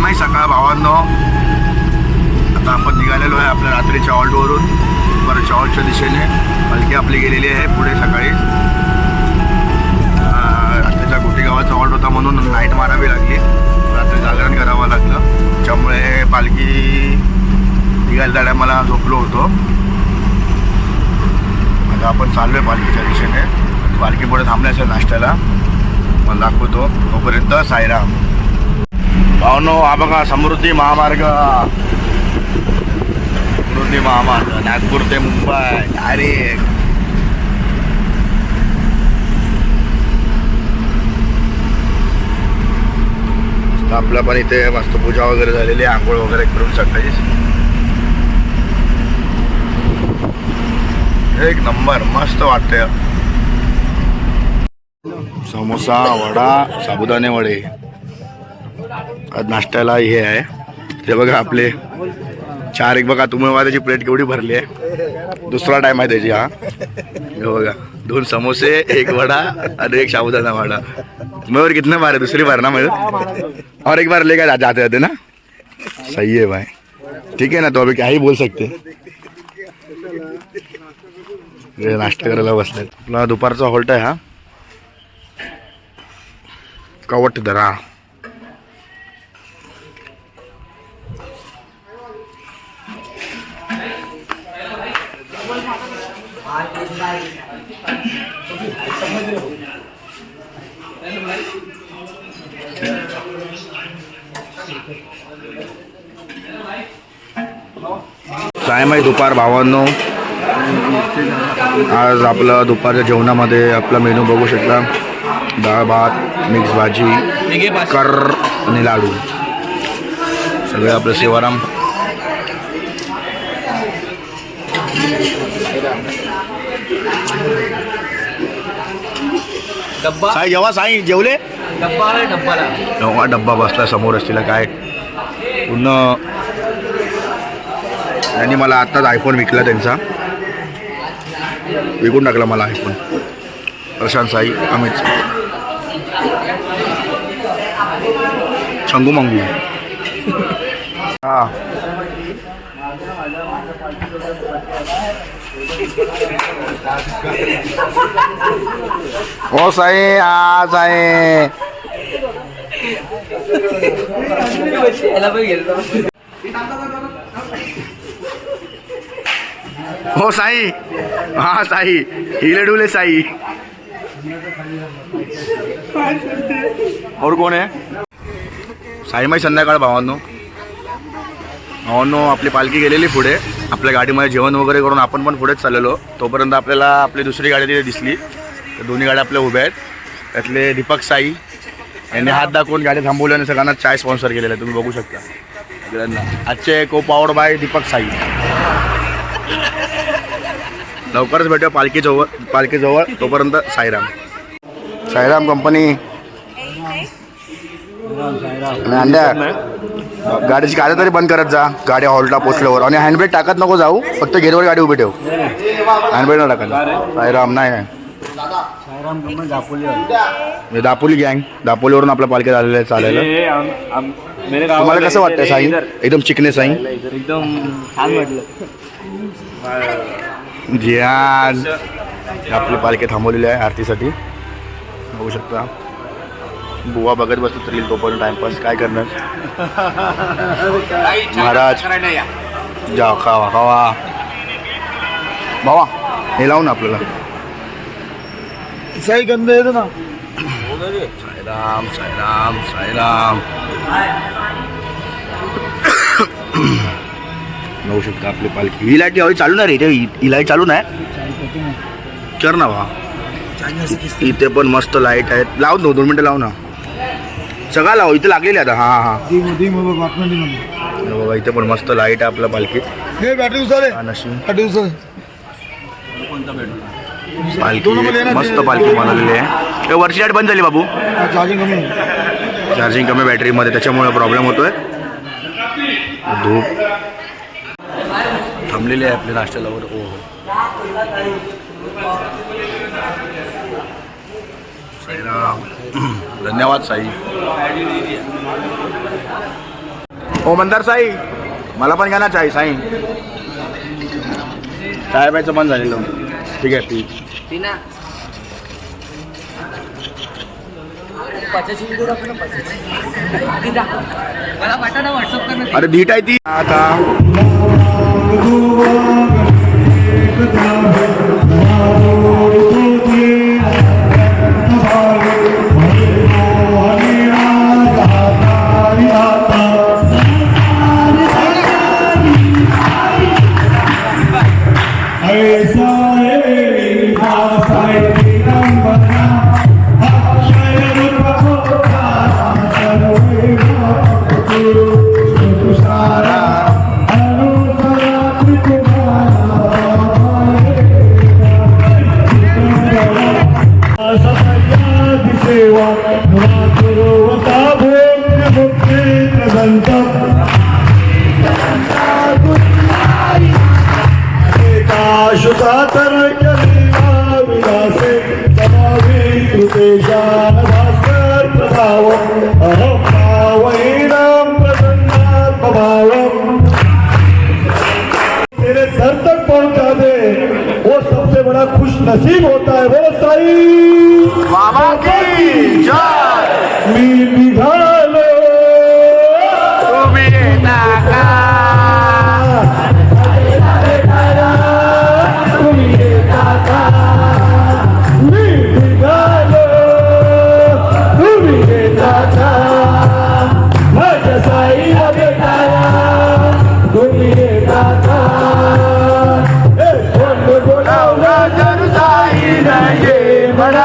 साईमाई सकाळ भावांनो. आता आपण निघालेलो आहे आपल्या रात्रीच्या ऑल्टवरून. बरं चॉल्टच्या दिशेने पालखी आपली गेलेली आहे पुढे सकाळी. रात्रीचा गोटी गावाचा ऑल्ट होता म्हणून नाईट मारावी लागली, रात्री जागरण करावं लागलं. त्यामुळे पालखी निघायला त्या टायमाला झोपलो होतो. आता आपण चाललो आहे पालखीच्या दिशेने. पालखी पुढे थांबले असेल नाश्त्याला, मला दाखवतो. तोपर्यंत साईराम भावनो. हा बघा समृद्धी महामार्ग. समृद्धी महामार्ग नागपूर ते मुंबई डायरेक्ट. आपलं पण इथे मस्त पूजा वगैरे झालेली आहे, आंघोळ वगैरे करून सकाळी. एक नंबर मस्त वाटतंय. समोसा, वडा, साबुदाणे वडे आज नाश्त्याला हे आहे. ते बघा आपले 4 एक बघा. तुम्ही बघा त्याची प्लेट केवढी भरली आहे. दुसरा टाइम आहे त्याची. हा हे बघा 2 समोसे, 1 वडा आणि 1 साबुदाणा वडा. तुम्ही कितने बार है? दूसरी बार ना मेरे. और एक बार लेकर जाते जाते ना. सही है भाई, ठीक है ना. तो अभी क्या ही बोल सकते. नाश्ता करायला बसले. आपला दुपारचा हॉल्ट आहे हा कवटदरा. टाइम आहे दुपार भावांनो. आज आपलं दुपारच्या जेवणामध्ये आपला मेनू बघू शकता. डाळ भात, मिक्स भाजी, कर आणि लाडू. सगळे आपलं सेवाराम. साई जेव्हा साई जेवले. डब्बा बसला समोर असलेला काय पुन्हा. त्यांनी मला आत्ताच आयफोन विकला, त्यांचा विकून टाकला मला आयफोन. प्रशांत साई, अमित शंगू मंगू. हा हो साई. हा साई. हो साई. हा साई. हिले डुले साई. और कोण आहे? साईमाई संध्याकाळ भावांनो. आपली पालखी गेलेली पुढे. आपल्या गाडीमध्ये जेवण वगैरे करून आपण पण पुढेच चाललेलो. तोपर्यंत आपल्याला आपली दुसरी गाडी तिथे दिसली. तर दोन्ही गाड्या आपल्या उभ्या आहेत. त्यातले दीपक साई यांनी हात दाखवून गाडी थांबवली आणि सगळ्यांना चाय स्पॉन्सर केलेला आहे. तुम्ही बघू शकता सगळ्यांना. आजचे को पावर्ड बाय दीपक साई. लवकरच भेटूया पालखीजवळ. तोपर्यंत साईराम. साईराम कंपनी. अंड्या गाडीची काळजी तरी बंद करत जा गाडी हॉल्टला पोचल्यावर. आणि हँडब्रेक टाकत नको जाऊ, फक्त गेटवर गाडी उभी ठेव. हँडब्रेक न टाकायला. साईराम नाही दापोली गँग. दापोलीवरून आपल्या पालखी झालेलं आहे चालायला. तुम्हाला कसं वाटतं साई? एकदम चिकने साई. एकदम छान वाटलं. जियान आपली पालखी थांबवलेली आहे आरतीसाठी. बघू शकता. बुवा बघत बसतो तरी तोपर्यंत टाइमपास काय करणार. महाराज जा खावा खावा भावा. हे लावून आपल्याला साई गंध येतो ना. साईराम साईराम साईराम. बघू शकता आपली पालखी. ही लाईट हवी चालू नाही रे. ही लाईट चालू नाही. कर ना बा. इथे पण मस्त लाईट आहेत. लाव 2 मिनटं लाव ना. सगळा लाव. इथे लागलेली आता. हा हा बाबा. इथे पण मस्त लाईट आहे आपल्या पालखीत. पालखी मस्त पालखी बनवलेली आहे. वरची लाईट बंद झाली बाबू. चार्जिंग कमी बॅटरीमध्ये, त्याच्यामुळे प्रॉब्लेम होतोय. धूप थांबलेली आहे आपल्या नाश्त्याला. हो साईराम. धन्यवाद साई. ओ मंदार साई, मला पण घ्या ना चाय साई. चाय प्यायचं पण झालेलं. ठीक आहे ठीक. तिना मला वाटा व्हॉट्सअप कर. अरे धीट आहे ती आता. तेरे दर तक पहुंचा दे, वो सबसे बड़ा खुश नसीब होता है. वो साई बाबा की जय. मी निघालो तुम्ही येता का? तुम्ही येता का? मी निघालो तुम्ही येता का? माझ्या साईला भेटायला तुम्ही येता का? कोण बोलावलं जर साई नाही म्हणा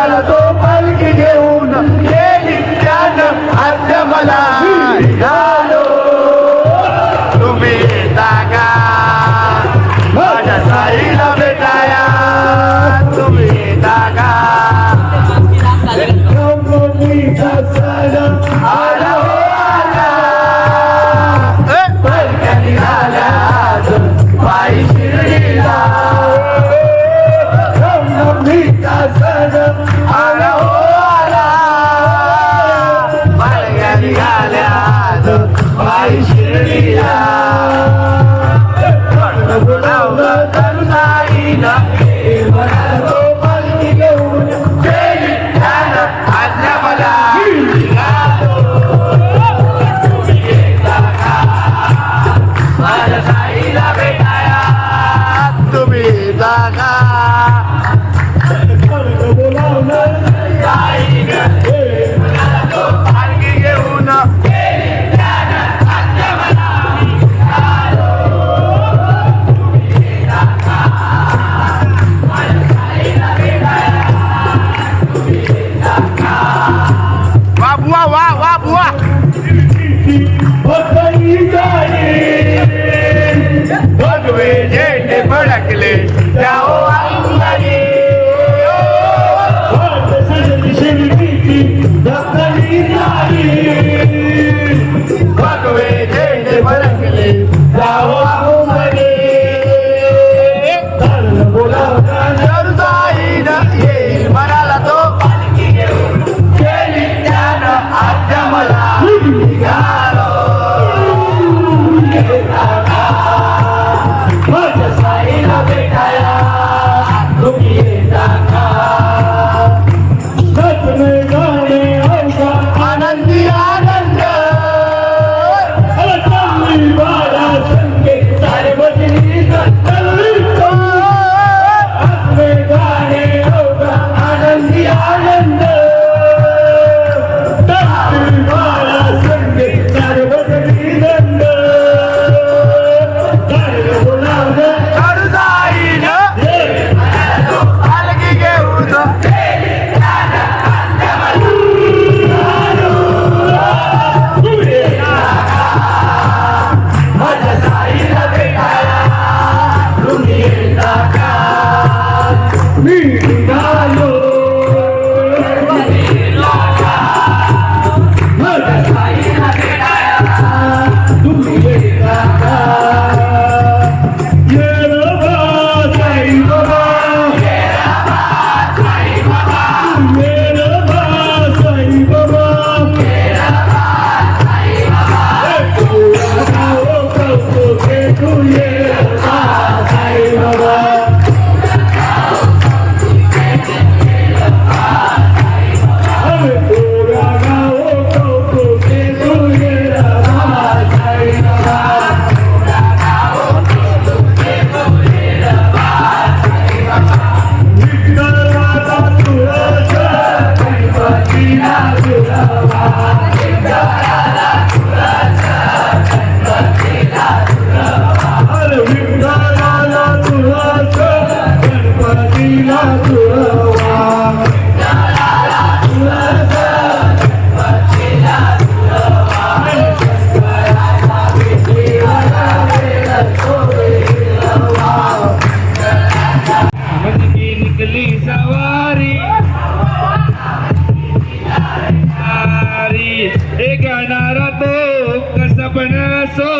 पण असो,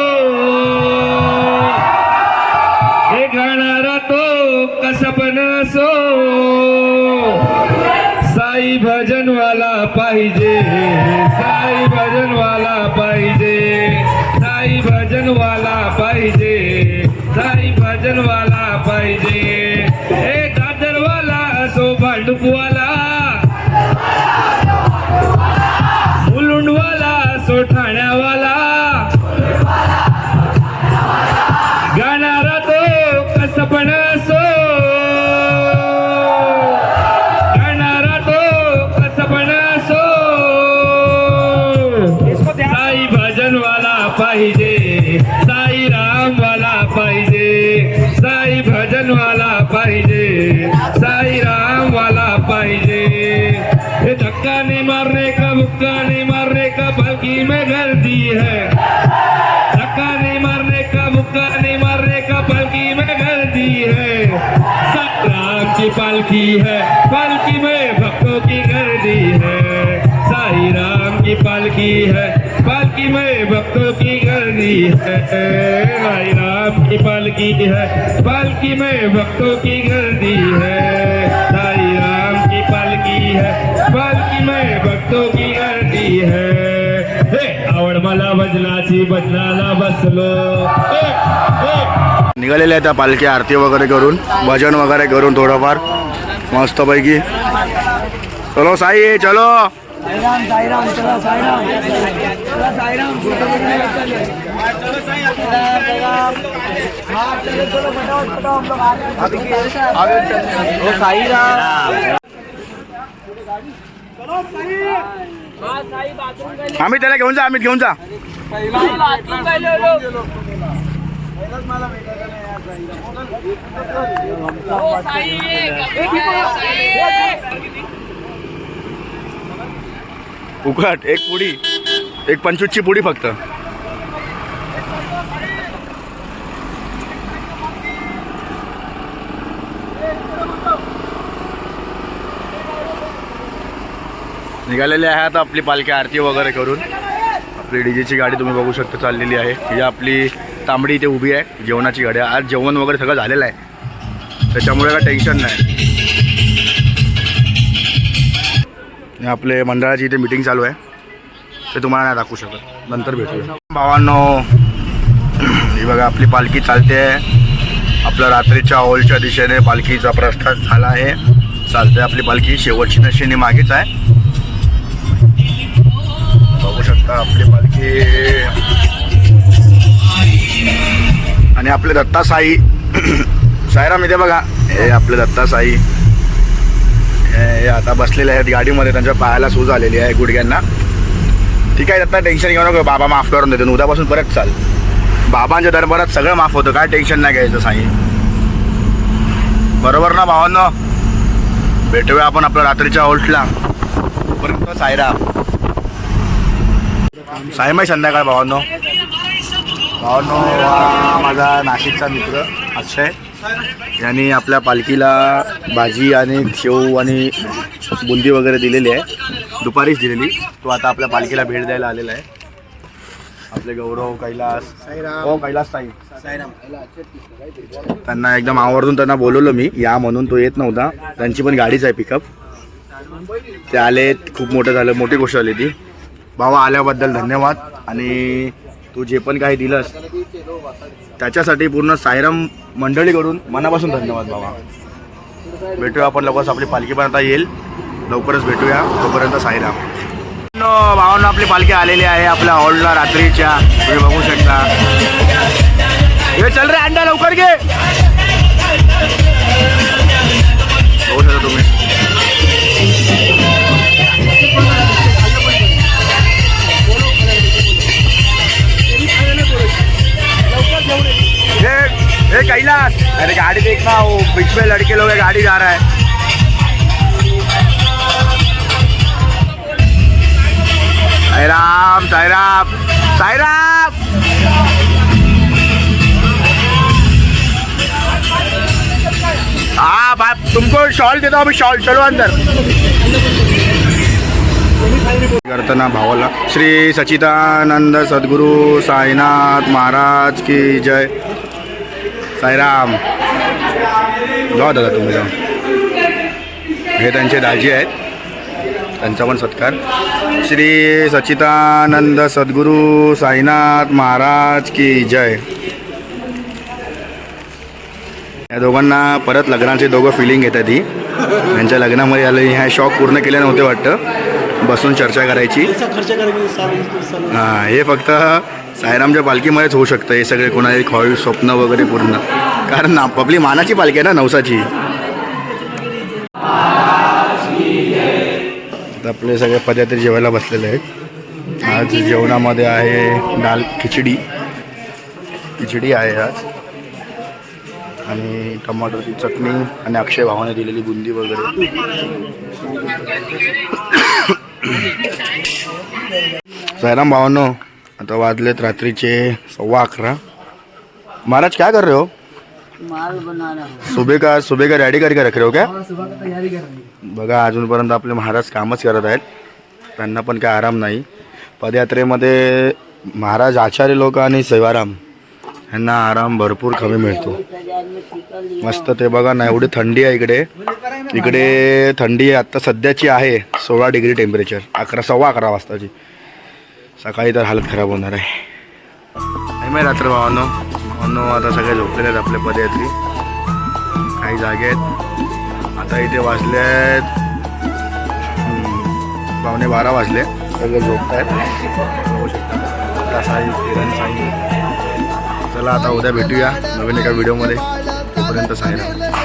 हे गाणारा तो कसा पण असो, साई भजनवाला पाहिजे, साई भजनवाला पाहिजे, साई भजनवाला पाहिजे, साई भजनवाला पाहिजे. हे दादरवाला असो भांडुपवाला, मुलुंडवाला असो ठाण्यावाला, गाणारा तो कसा पण असो, गाणारा तो कसा पण असो, साई भजनवाला पाहिजे, साई रामवाला पाहिजे, साई भजनवाला पाहिजे, साई रामवाला पाहिजे. ये धक्का नहीं मारने का, मुक्का नहीं मारने का, पालकी में गर्दी है, धक्का नहीं मारने का, मुक्का नहीं मारने का, पालकी में गर्दी है. साई राम की पालकी है, पालकी में भक्तों की गर्दी है, साई राम की पालकी है, पालकी में भक्तों की गर्दी है, साई राम की पालकी है, पालकी में भक्तों की गर्दी है, साई राम की पालकी है, पालकी में भक्तों की गर्दी है. हे आवड मला भजनाची, भजनाला बसलो. निघालेल्या आहेत त्या पालखी आरती वगैरे करून, भजन वगैरे करून थोडंफार मस्तपैकी. चलो साई चलो. साईराम साईराम चला साईराम चला साईराम चलो फटाफट बताओ हम लोग आगे चल साईराम. आम्ही त्याला घेऊन जा, आम्ही घेऊन जा. उकट एक पुडी, एक 25ची पुडी फक्त. निघालेली आहे आता आपली पालखी आरती वगैरे करून. आपली डीजेची गाडी तुम्ही बघू शकता चाललेली आहे. ही आपली तांबडी इथे उभी आहे, जेवणाची गाडी. आज जेवण वगैरे सगळं झालेलं आहे, त्याच्यामुळे काय टेन्शन नाही. आपले मंडळाची इथे मीटिंग चालू आहे, ते तुम्हाला नाही दाखवू शकत, नंतर भेटूया. भावांनो, ही बघा आपली पालखी चालते आहे. आपल्या रात्रीच्या हॉलच्या दिशेने पालखीचा प्रस्थान झाला आहे. चालते आपली पालखी, शेवटची नशिनी मागेच आहे. बघू शकता आपली पालखी. आणि आपले दत्ता साई साईराम इथे बघा, हे आपले दत्ता साई हे आता बसलेले आहेत गाडीमध्ये. त्यांच्या पायाला सूज आलेली आहे, गुडघ्यांना. ठीक आहे दत्ता, टेन्शन घेऊ नको, बाबा माफ करून देतो. उद्यापासून परत चाल. बाबांच्या दरबारात सगळं माफ होतं, काय टेन्शन नाही घ्यायचं साई. बरोबर ना भावांनो? भेटूया आपण आपल्या रात्रीच्या हॉल्टला. परत साईराम साईमाई संध्याकाळ. भावांनो हा माझा नाशिकचा मित्र अक्षय, यांनी आपल्या पालखीला भाजी आणि शेव आणि बुंदी वगैरे दिलेली आहे, दुपारीच दिलेली. तो आता आपल्या पालखीला भेट द्यायला आलेला आहे. आपले गौरव कैलास, हो कैलास साई, त्यांना एकदम आवर्जून त्यांना बोलवलं मी या म्हणून. तो येत नव्हता, त्यांची पण गाडीच आहे पिकअप. ते आले, खूप मोठं झालं, मोठी गोष्ट झाली ती. भावा आल्याबद्दल धन्यवाद. आणि तू जे पण काही दिलंस त्याच्यासाठी पूर्ण साईराम मंडळीकडून मनापासून धन्यवाद भावा. भेटूया आपण लवकरच, आपली पालखी पण आता येईल, लवकरच भेटूया. तोपर्यंत साईराम. भावांना आपली पालखी आलेली आहे आपल्या हॉलला रात्रीच्या, तुम्ही बघू शकता. हे चल रे अंडा लवकर घे, बघू शकता तुम्ही. ए कैलाश, अरे गाड़ी देखना, वो बीच में लड़के लोग गाड़ी जा रहा है. साईराम साईराम साईराम. हाँ बाप, तुमको शॉल देता हूँ अभी, शॉल. चलो अंदर. करताना भावाला श्री सच्चिदानंद सद्गुरू साईनाथ महाराज की जय. साईराम. जाऊ दादा तुम्ही जाऊ. हे त्यांचे दाजी आहेत, त्यांचा पण सत्कार. श्री सच्चिदानंद सद्गुरू साईनाथ महाराज की जय. या दोघांना परत लग्नाचे दोघं फिलिंग येतात. ही त्यांच्या लग्नामध्ये आले, ह्या शॉक पूर्ण केले नव्हते वाटतं, बसून चर्चा करायची. हां, हे फक्त साईरामच्या पालखीमध्येच होऊ शकतं हे सगळे, कोणाची ख्वाहिश स्वप्न वगैरे पूर्ण, कारण आपली मानाची पालखी आहे ना नवसाची. आपले सगळे पदयात्री जेवायला बसलेले आहेत. आज जेवणामध्ये आहे दाल खिचडी आहे आज, आणि टमाटरची चटणी, आणि अक्षय भावाने दिलेली बुंदी वगैरे. साईराम भावांनो, आता वाजलेत रात्रीचे 11:15. महाराज क्या कर रहे हो? माल बना रहा हूँ. सुबह का रेडी करके रख रहे हो क्या? सुबह का तैयारी कर रही है. बघा, अजूनपर्यंत आपले महाराज कामच करत आहेत, त्यांना पण काय आराम नाही. पदयात्रेमध्ये महाराज आचार्य लोक आणि सेवाराम यांना आराम भरपूर कमी मिळतो. मस्त. ते बघा ना, एवढी थंडी आहे इकडे थंडी आत्ता सध्याची आहे 16 डिग्री टेम्परेचर, 11:15 वाजताची. सकाळी तर हालत खराब होणार आहे. नाही रात्र भावांनो, आता सगळे झोपलेले आहेत आपले पदयात्री. काही जागे आहेत. आता इथे वाजले आहेत 11:15 वाजले, सगळे झोपत आहेत. बघू शकता साई, किरण साई. चला आता उद्या भेटूया नवीन एका व्हिडिओमध्ये. तोपर्यंत साईराम.